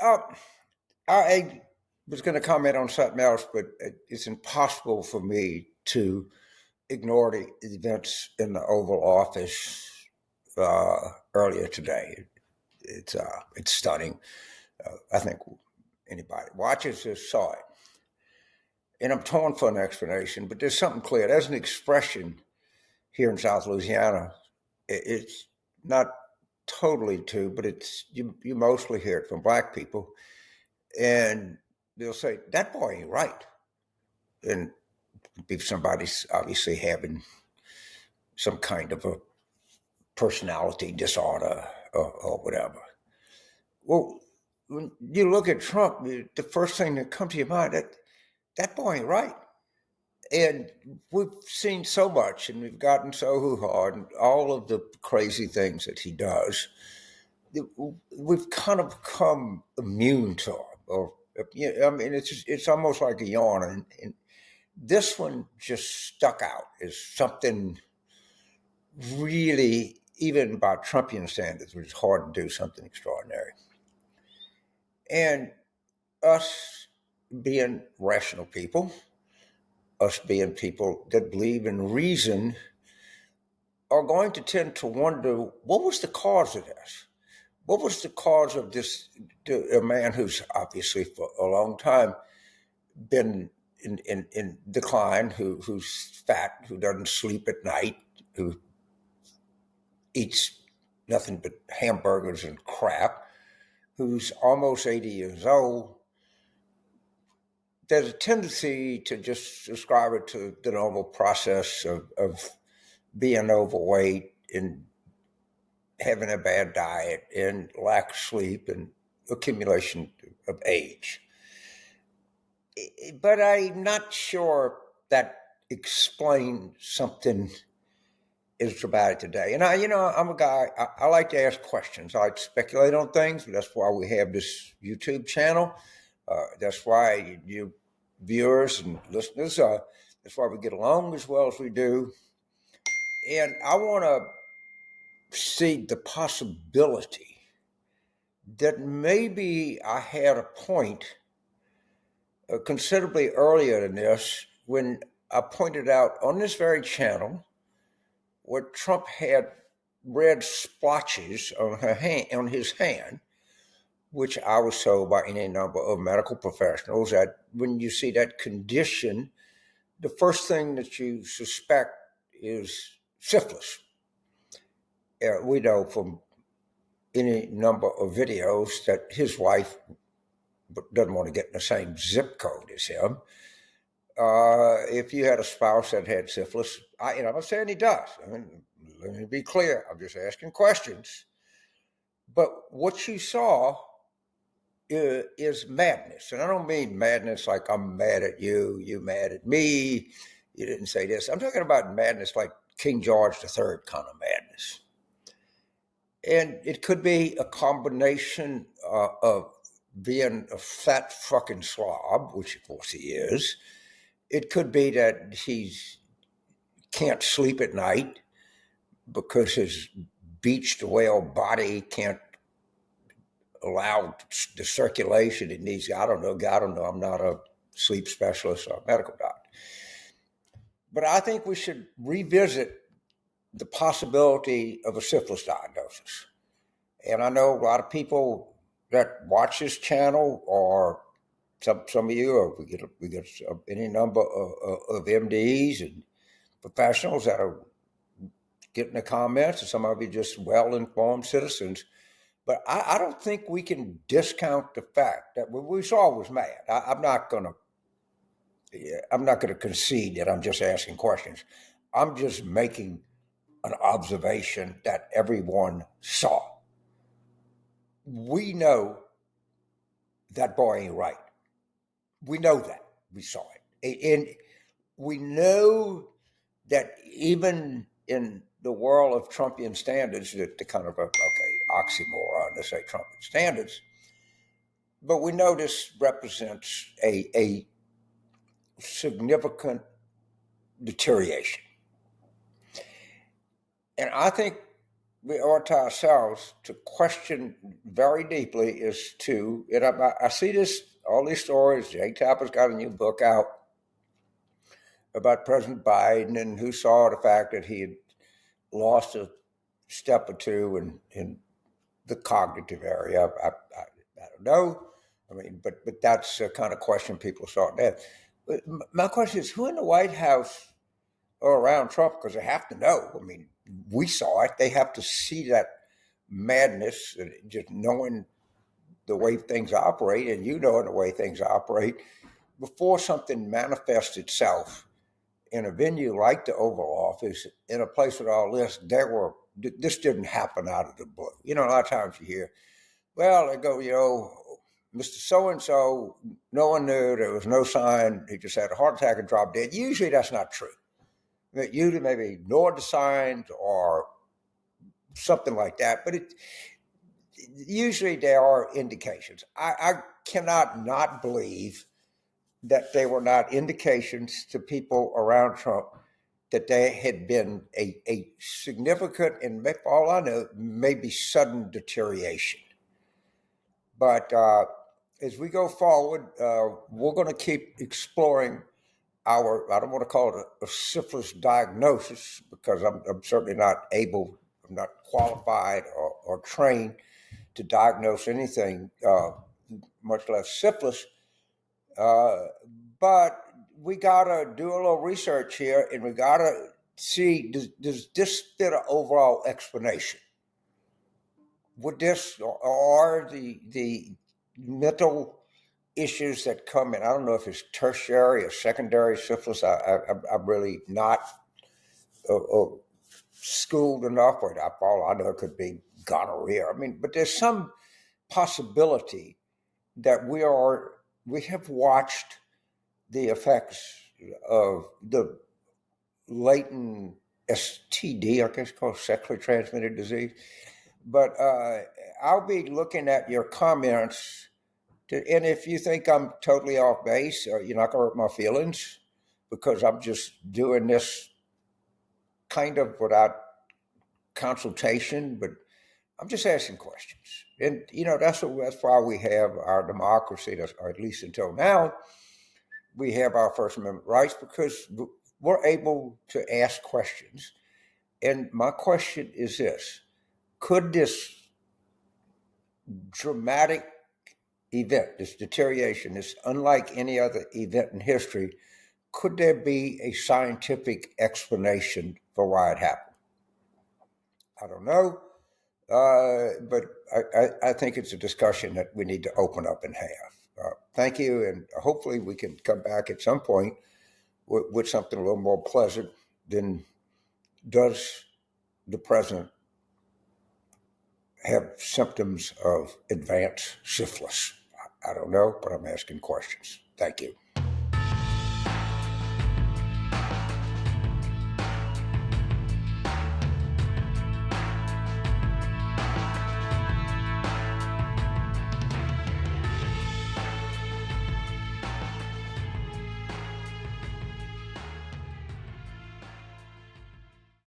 Uh, I was going to comment on something else, but it's impossible for me to ignore the events in the Oval Office earlier today. It's stunning. I think anybody watches this saw it, and I'm torn for an explanation. But there's something clear. There's an expression here in South Louisiana. It's not totally true, but it's you mostly hear it from black people, and they'll say that boy ain't right, and if somebody's obviously having some kind of a personality disorder or whatever. Well, when you look at Trump, the first thing that comes to your mind that boy ain't right. And we've seen so much, and we've gotten so hoo-hard, and all of the crazy things that he does. We've kind of become immune to him. Or, I mean, it's almost like a yawn. And this one just stuck out as something really, even by Trumpian standards, was hard to do something extraordinary. And us being rational people, us being people that believe in reason, are going to tend to wonder what was the cause of this? What was the cause of this? A man who's obviously for a long time been in decline, who's fat, who doesn't sleep at night, who eats nothing but hamburgers and crap, who's almost 80 years old. There's a tendency to just ascribe it to the normal process of being overweight and having a bad diet and lack of sleep and accumulation of age. But I'm not sure that explains something as dramatic today. And I'm a guy, I like to ask questions. I like to speculate on things, but that's why we have this YouTube channel. That's why you viewers and listeners, that's why we get along as well as we do. And I want to see the possibility that maybe I had a point considerably earlier than this when I pointed out on this very channel where Trump had red splotches on his hand, which I was told by any number of medical professionals that when you see that condition, the first thing that you suspect is syphilis. We know from any number of videos that his wife doesn't want to get in the same zip code as him. If you had a spouse that had syphilis, I'm not saying he does. I mean, let me be clear. I'm just asking questions. But what you saw is madness. And I don't mean madness like I'm mad at you, you mad at me, you didn't say this. I'm talking about madness like King George III kind of madness. And it could be a combination of being a fat fucking slob, which of course he is. It could be that he's can't sleep at night because his beached whale body can't allow the circulation it needs. I don't know. I'm not a sleep specialist or a medical doctor. But I think we should revisit the possibility of a syphilis diagnosis. And I know a lot of people that watch this channel, or some of you, or we get any number of MDs and professionals that are getting the comments, and some of you just well-informed citizens. But I don't think we can discount the fact that what we saw was mad. I'm not gonna concede that I'm just asking questions. I'm just making an observation that everyone saw. We know that boy ain't right. We know that. We saw it. And we know that even in the world of Trumpian standards, the kind of oxymoron to say Trumpian standards, but we know this represents a significant deterioration. And I think we owe it to ourselves to question very deeply as to, and I see this, all these stories. Jake Tapper's got a new book out about President Biden and who saw the fact that he had lost a step or two in the cognitive area. I don't know. I mean, but that's the kind of question people start to ask. But my question is, who in the White House or around Trump, because they have to know. I mean, we saw it. They have to see that madness, just knowing the way things operate, and you knowing the way things operate, before something manifests itself in a venue like the Oval Office, in a place with all this. This didn't happen out of the blue. You know, a lot of times you hear, well, they go, Mr. So-and-so, no one knew, there was no sign, he just had a heart attack and dropped dead. Usually that's not true. Usually maybe ignored the signs or something like that, but usually there are indications. I cannot not believe that there were not indications to people around Trump that there had been a significant, and for all I know, maybe sudden deterioration. But as we go forward, we're going to keep exploring I don't want to call it a syphilis diagnosis, because I'm certainly not able, I'm not qualified or trained to diagnose anything, much less syphilis. But we got to do a little research here, and we got to see, does this fit an overall explanation? Would this, or the mental issues that come in? I don't know if it's tertiary or secondary syphilis. I'm really not schooled enough, or all I know it could be gonorrhea. I mean, but there's some possibility that we have watched the effects of the latent STD, I guess called sexually transmitted disease. But I'll be looking at your comments. And if you think I'm totally off base, you're not going to hurt my feelings, because I'm just doing this kind of without consultation, but I'm just asking questions. And, that's why we have our democracy, or at least until now, we have our First Amendment rights, because we're able to ask questions. And my question is this: could this dramatic event, this deterioration, this unlike any other event in history, could there be a scientific explanation for why it happened? I don't know, but I think it's a discussion that we need to open up and have. Thank you, and hopefully we can come back at some point with something a little more pleasant than, does the president have symptoms of advanced syphilis? I don't know, but I'm asking questions. Thank you.